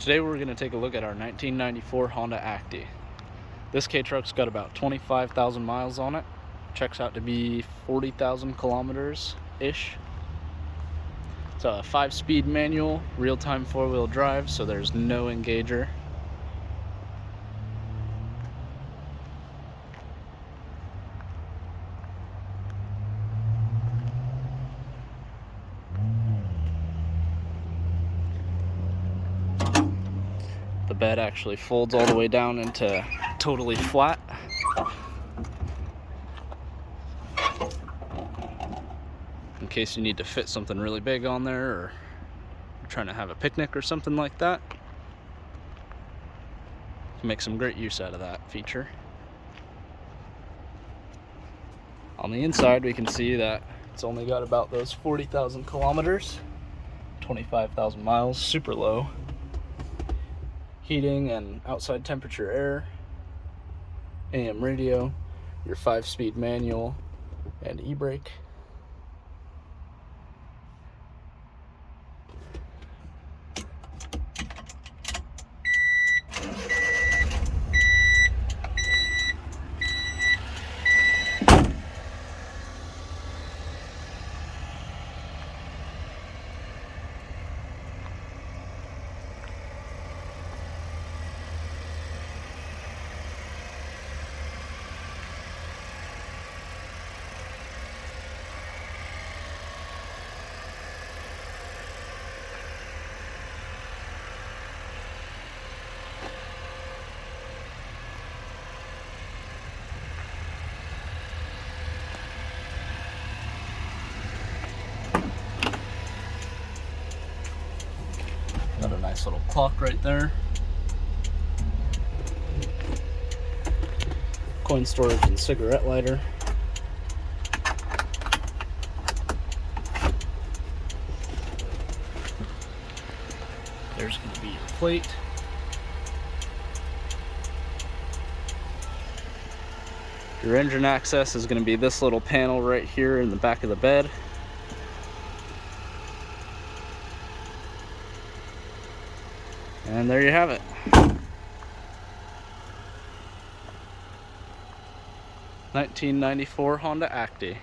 Today we're going to take a look at our 1994 Honda Acty. This K-Truck's got about 25,000 miles on it. Checks out to be 40,000 kilometers-ish. It's a 5-speed manual, real-time 4-wheel drive, so there's no engager. The bed actually folds all the way down into totally flat. In case you need to fit something really big on there, or you're trying to have a picnic or something like that. You can make some great use out of that feature. On the inside we can see that it's only got about those 40,000 kilometers, 25,000 miles, super low. Heating and outside temperature air, AM radio, your 5-speed manual, and e-brake. Got a nice little clock right there. Coin storage and cigarette lighter. There's going to be your plate. Your engine access is going to be this little panel right here in the back of the bed. And there you have it. 1994 Honda Acty.